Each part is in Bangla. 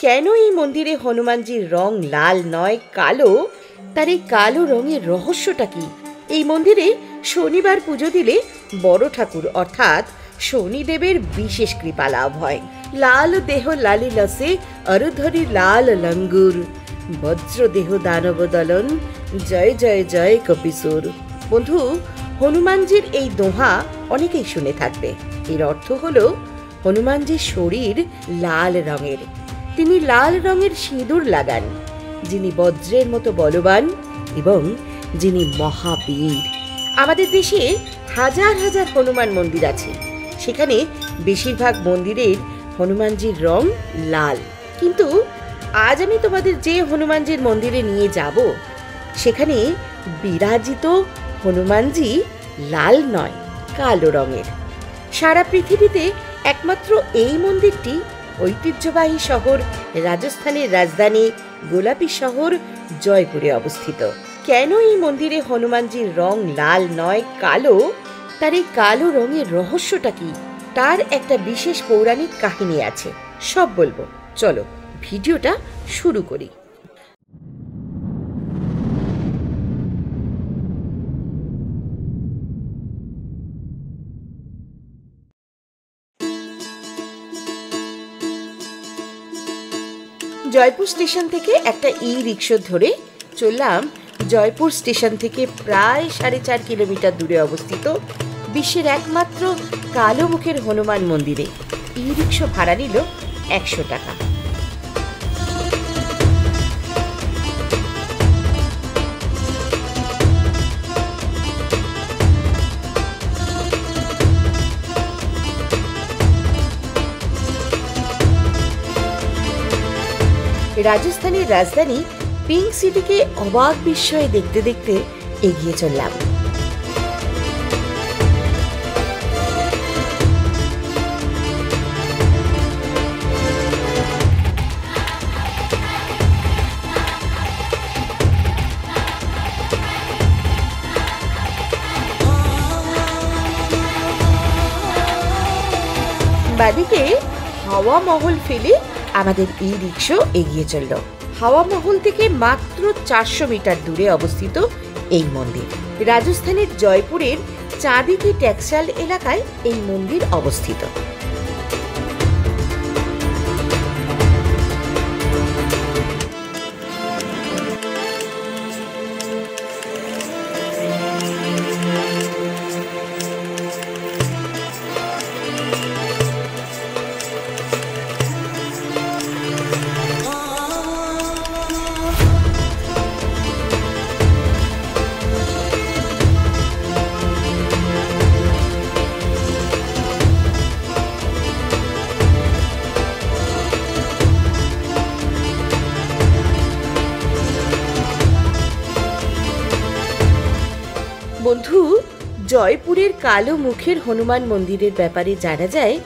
কেন এই মন্দিরে হনুমানজির রং লাল নয় কালো, তার এই কালো রঙের রহস্যটা কি? এই মন্দিরে শনিবার পুজো দিলে বড় ঠাকুর অর্থাৎ শনিদেবের বিশেষ কৃপা লাভ হয়। লাল দেহ লালি লসে অরুধরি লাল লঙ্গুর, বজ্র দেহ দানব দলন, জয় জয় জয় কপিসুর। বন্ধু, হনুমানজির এই দোহা অনেকেই শুনে থাকবে। এর অর্থ হলো হনুমানজির শরীর লাল রঙের, তিনি লাল রঙের সিঁদুর লাগান, যিনি বজ্রের মতো বলবান এবং যিনি মহাবীর। আমাদের দেশে হাজার হাজার হনুমান মন্দির আছে, সেখানে বেশিরভাগ মন্দিরের হনুমানজির রং লাল। কিন্তু আজ আমি তোমাদের যে হনুমানজির মন্দিরে নিয়ে যাব, সেখানে বিরাজিত হনুমানজি লাল নয়, কালো রঙের। সারা পৃথিবীতে একমাত্র এই মন্দিরটি ঐতিহ্যবাহী শহর রাজস্থানের রাজধানী গোলাপী শহর জয়পুরে অবস্থিত। কেন এই মন্দিরে হনুমানজির রং লাল নয় কালো, তার এই কালো রঙের রহস্যটা কি? তার একটা বিশেষ পৌরাণিক কাহিনী আছে, সব বলবো। চলো ভিডিওটা শুরু করি। জয়পুর স্টেশন থেকে একটা রিক্সা ধরে চললাম জয়পুর স্টেশন থেকে প্রায় 4.5 কিলোমিটার দূরে অবস্থিত বিশ্বের একমাত্র কালো মুখের হনুমান মন্দিরে। রিক্সা ভাড়া নিল 100 টাকা। রাজস্থানের রাজধানী পিঙ্ক সিটিকে অবাক বিস্ময়ে দেখতে দেখতে এগিয়ে চললাম। বাদিকে হাওয়া মহল ফেলে আমাদের রিক্সা এগিয়ে চলল। হাওয়া মহল থেকে মাত্র 400 মিটার দূরে অবস্থিত এই মন্দির। রাজস্থানের জয়পুরের চাঁদিকি টেক্সটাইল এলাকায় এই মন্দির অবস্থিত। বন্ধু, জয়পুরের কালো মুখের হনুমান মন্দিরের ব্যাপারে জানা যায়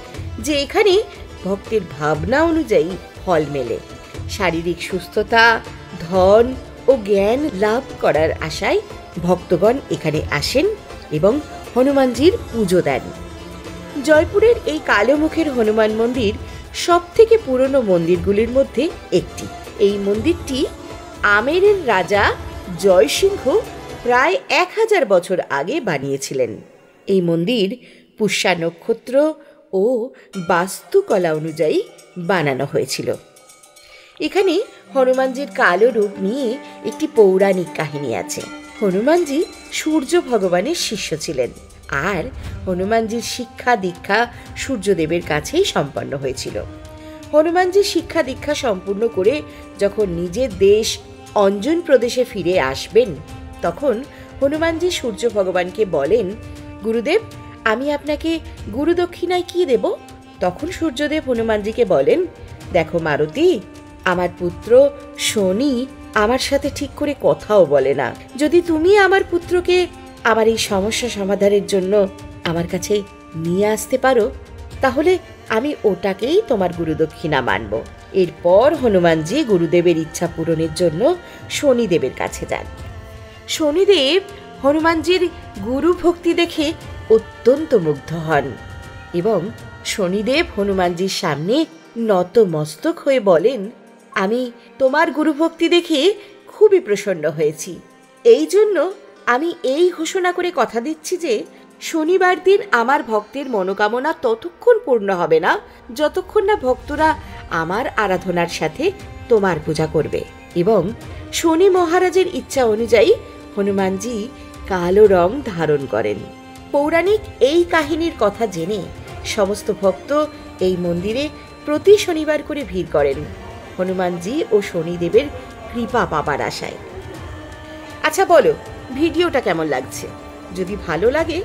যে এখানে ভক্তের ভাবনা অনুযায়ী ফল মেলে। শারীরিক সুস্থতা, ধন ও জ্ঞান লাভ করার আশায় ভক্তগণ এখানে আসেন এবং হনুমানজির পুজো দেন। জয়পুরের এই কালো মুখের হনুমান মন্দির সব থেকে পুরনো মন্দিরগুলির মধ্যে একটি। এই মন্দিরটি আমেরের রাজা জয়সিংহ প্রায় 1000 বছর আগে বানিয়েছিলেন। এই মন্দির পুষ্যা নক্ষত্র ও বাস্তুকলা অনুযায়ী বানানো হয়েছিল। এখানে হনুমানজির কালো রূপ নিয়ে একটি পৌরাণিক কাহিনী আছে। হনুমানজি সূর্য ভগবানের শিষ্য ছিলেন, আর হনুমানজির শিক্ষা দীক্ষা সূর্যদেবের কাছেই সম্পন্ন হয়েছিল। হনুমানজি শিক্ষা দীক্ষা সম্পূর্ণ করে যখন নিজের দেশ অঞ্জন প্রদেশে ফিরে আসবেন, তখন হনুমানজি সূর্য ভগবানকে বলেন, গুরুদেব, আমি আপনাকে গুরু দক্ষিণায় কি দেব? তখন সূর্যদেব হনুমানজিকে বলেন, দেখো মারুতি, আমার পুত্র শনি আমার সাথে ঠিক করে কথাও বলে না। যদি তুমি আমার পুত্রকে আমার এই সমস্যা সমাধানের জন্য আমার কাছে নিয়ে আসতে পারো, তাহলে আমি ওটাকেই তোমার গুরুদক্ষিণা মানব। এরপর হনুমানজি গুরুদেবের ইচ্ছা পূরণের জন্য শনিদেবের কাছে যান। শনিদেব হনুমানজির গুরু ভক্তি দেখে অত্যন্ত মুগ্ধ হন এবং শনিদেব হনুমানজির সামনে নতমস্তক হয়ে বলেন, আমি তোমার গুরুভক্তি দেখে খুবই প্রসন্ন হয়েছি। এই জন্য আমি এই ঘোষণা করে কথা দিচ্ছি যে শনিবার দিন আমার ভক্তের মনোকামনা ততক্ষণ পূর্ণ হবে না যতক্ষণ না ভক্তরা আমার আরাধনার সাথে তোমার পূজা করবে। এবং শনি মহারাজের ইচ্ছা অনুযায়ী হনুমানজি কালো রং ধারণ করেন। পৌরাণিক এই কাহিনীর কথা জেনে সমস্ত ভক্ত এই মন্দিরে প্রতি শনিবার করে ভিড় করেন হনুমানজি ও শনিদেবের কৃপা পাবার আশায়। আচ্ছা বলো, ভিডিওটা কেমন লাগছে? যদি ভালো লাগে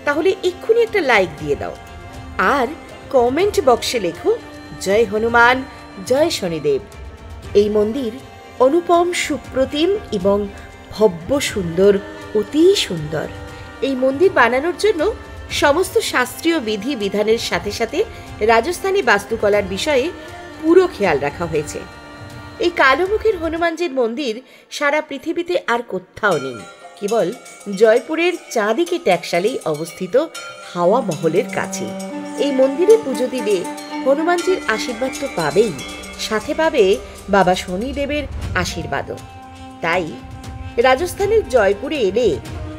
তাহলে এক্ষুনি একটা লাইক দিয়ে দাও, আর কমেন্ট বক্সে লেখো জয় হনুমান, জয় শনিদেব। এই মন্দির অনুপম, সুপ্রতিম এবং ভব্য সুন্দর, অতি সুন্দর। এই মন্দির বানানোর জন্য সমস্ত শাস্ত্রীয় বিধি বিধানের সাথে সাথে রাজস্থানী বাস্তুকলার বিষয়ে পুরো খেয়াল রাখা হয়েছে। এই কালো মুখের হনুমানজির মন্দির সারা পৃথিবীতে আর কোথাও নেই, কেবল জয়পুরের চাঁদিকে ট্যাকশালেই অবস্থিত হাওয়া মহলের কাছে। এই মন্দিরে পুজো দিলে হনুমানজির আশীর্বাদ তো পাবেই, সাথে পাবে বাবা শনিদেবের আশীর্বাদও। তাই রাজস্থানের জয়পুরে এলে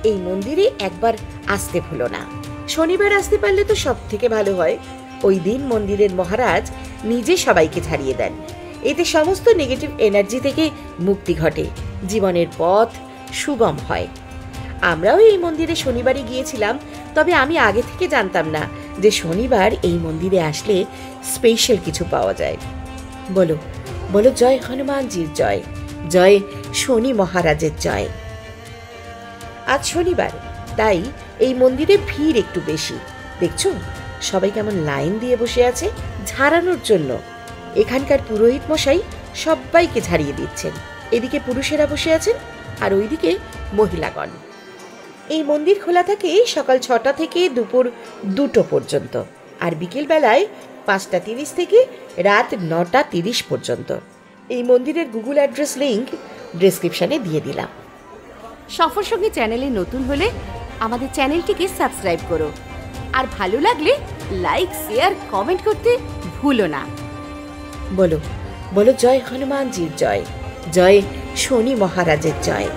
এই মন্দিরে একবার আসতে ভুলো না। শনিবার আসতে পারলে তো সব থেকে ভালো হয়। ওই দিন মন্দিরের মহারাজ নিজে সবাইকে ছাড়িয়ে দেন। এতে সমস্ত নেগেটিভ এনার্জি থেকে মুক্তি ঘটে, জীবনের পথ সুগম হয়। আমরাও এই মন্দিরে শনিবারই গিয়েছিলাম, তবে আমি আগে থেকে জানতাম না যে শনিবার এই মন্দিরে আসলে স্পেশাল কিছু পাওয়া যায়। বলো বলো জয় হনুমানজির জয়, জয় শনি মহারাজের জয়। আজ শনিবার, তাই এই মন্দিরে ভিড় একটু বেশি। দেখছো সবাই কেমন লাইন দিয়ে বসে আছে ঝাড়ানোর জন্য। এখানকার পুরোহিত মশাই সবাইকে ঝাড়িয়ে দিচ্ছেন। এদিকে পুরুষেরা বসে আছেন আর ওইদিকে মহিলাগণ। এই মন্দির খোলা থাকে সকাল 6টা থেকে দুপুর 2টো পর্যন্ত, আর বিকেল বেলায় 5টা 30 থেকে রাত 9টা 30 পর্যন্ত। এই মন্দিরের গুগল অ্যাড্রেস লিংক ডেসক্রিপশনে দিয়ে দিলাম। সফর সঙ্গী চ্যানেলে নতুন হলে আমাদের চ্যানেলটিকে সাবস্ক্রাইব করো, আর ভালো লাগলে লাইক, শেয়ার, কমেন্ট করতে ভুলো না। বলো বলো জয় হনুমানজির জয়, জয় শনি মহারাজের জয়।